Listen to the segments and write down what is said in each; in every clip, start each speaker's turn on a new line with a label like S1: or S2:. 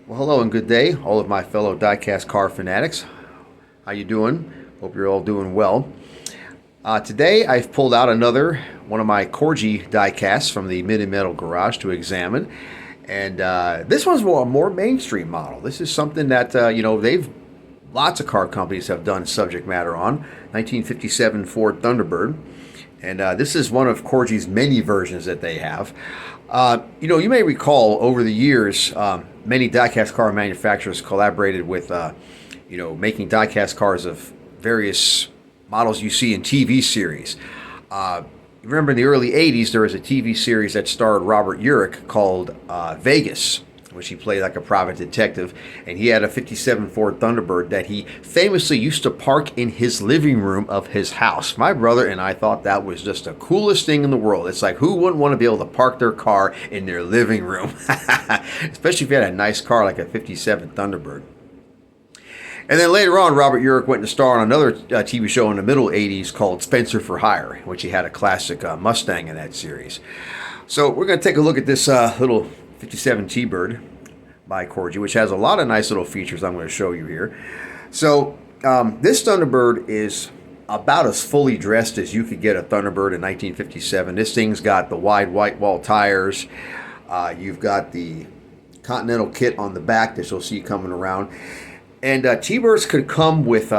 S1: Well, hello and good day, all of my fellow diecast car fanatics. How you doing? Hope you're all doing well. Today I've pulled out another one of my Corgi diecasts from the Mid and Metal Garage to examine, and this one's a more mainstream model. This is something that they've lots of car companies have done subject matter on. 1957 Ford Thunderbird. And this is one of Corgi's many versions that they have. You may recall over the years, many diecast car manufacturers collaborated with, making diecast cars of various models you see in TV series. Remember in the early 80s, there was a TV series that starred Robert Urich called Vegas, which he played like a private detective, and he had a 57 Ford Thunderbird that he famously used to park in his living room of his house. My brother and I thought that was just the coolest thing in the world. It's like, who wouldn't want to be able to park their car in their living room? Especially if you had a nice car like a 57 Thunderbird. And then later on, Robert Urich went to star on another TV show in the middle 80s called Spencer for Hire, which he had a classic Mustang in that series. So we're going to take a look at this little 57 T-Bird by Corgi, which has a lot of nice little features I'm going to show you here. So this Thunderbird is about as fully dressed as you could get a Thunderbird in 1957. This thing's got the wide white wall tires. You've got the Continental kit on the back that you'll see coming around. And T-Birds could come with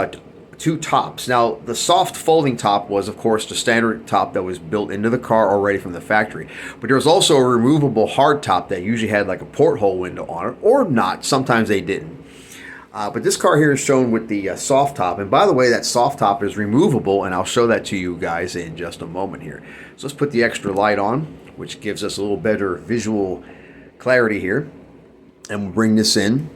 S1: two tops. Now, the soft folding top was, of course, the standard top that was built into the car already from the factory. But there was also a removable hard top that usually had like a porthole window on it, or not. Sometimes they didn't. But this car here is shown with the soft top. And by the way, that soft top is removable, and I'll show that to you guys in just a moment here. So let's put the extra light on, which gives us a little better visual clarity here. And we'll bring this in.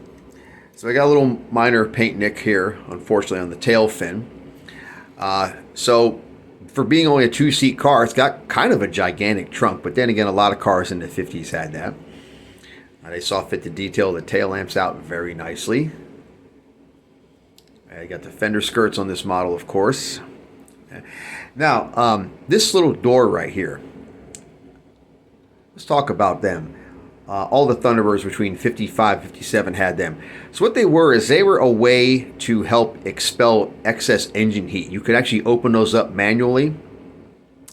S1: So I got a little minor paint nick here, unfortunately, on the tail fin. So for being only a two-seat car, it's got kind of a gigantic trunk. But then again, a lot of cars in the 50s had that. They saw fit to detail the tail lamps out very nicely. You got the fender skirts on this model, of course. Now, this little door right here. Let's talk about them. All the Thunderbirds between 55 and 57 had them. So what they were is they were a way to help expel excess engine heat. You could actually open those up manually,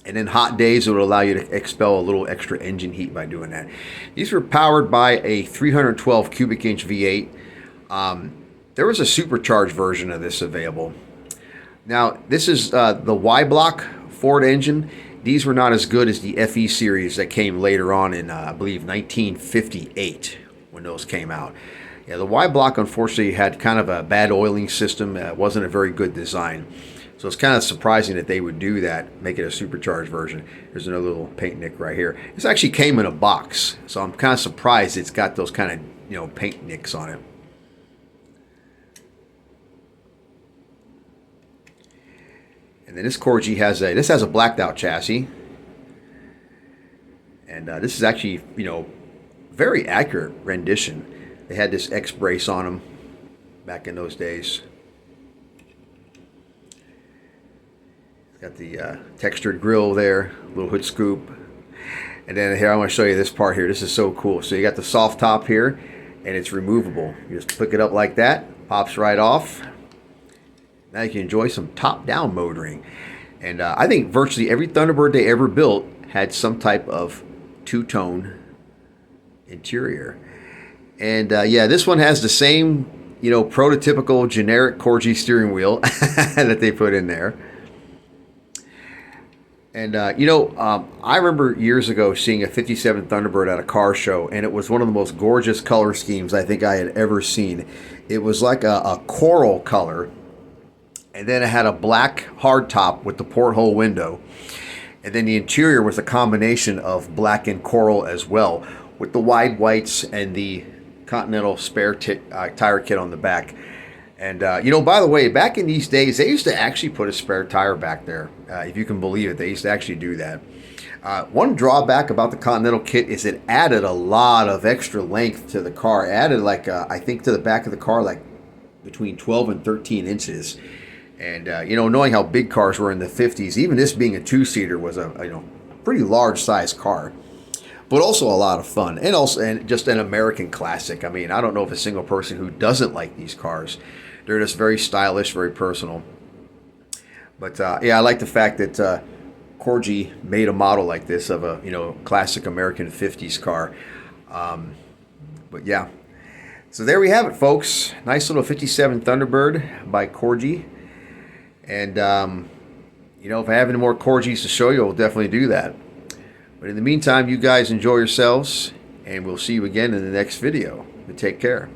S1: and in hot days it would allow you to expel a little extra engine heat by doing that. These were powered by a 312 cubic inch V8. There was a supercharged version of this available. Now this is the Y block Ford engine. These were not as good as the FE series that came later on in, I believe, 1958 when those came out. Yeah, the Y block unfortunately had kind of a bad oiling system. It wasn't a very good design. So it's kind of surprising that they would do that, make it a supercharged version. There's another little paint nick right here. This actually came in a box, so I'm kind of surprised it's got those kind of, paint nicks on it. And then this Corgi has a blacked out chassis, and this is actually very accurate rendition. They had this X brace on them back in those days. Got the textured grille there, little hood scoop, and then here I want to show you this part here. This is so cool. So you got the soft top here, and it's removable. You just pick it up like that, pops right off. Now you can enjoy some top-down motoring. And I think virtually every Thunderbird they ever built had some type of two-tone interior. And yeah, this one has the same, prototypical generic Corgi steering wheel that they put in there. And, I remember years ago seeing a 57 Thunderbird at a car show, and it was one of the most gorgeous color schemes I think I had ever seen. It was like a coral color. And then it had a black hardtop with the porthole window. And then the interior was a combination of black and coral as well, with the wide whites and the Continental spare tire kit on the back. And, by the way, back in these days, they used to actually put a spare tire back there. If you can believe it, they used to actually do that. One drawback about the Continental kit is it added a lot of extra length to the car. It added, I think to the back of the car, like between 12 and 13 inches. And, knowing how big cars were in the 50s, even this being a two-seater was a pretty large-sized car. but also a lot of fun, and also and just an American classic. I mean, I don't know of a single person who doesn't like these cars. They're just very stylish, very personal. But yeah, I like the fact that Corgi made a model like this of a classic American 50s car. But yeah, so there we have it, folks. Nice little 57 Thunderbird by Corgi. And if I have any more Corgis to show you, I'll definitely do that. But in the meantime, you guys enjoy yourselves, and we'll see you again in the next video. Take care.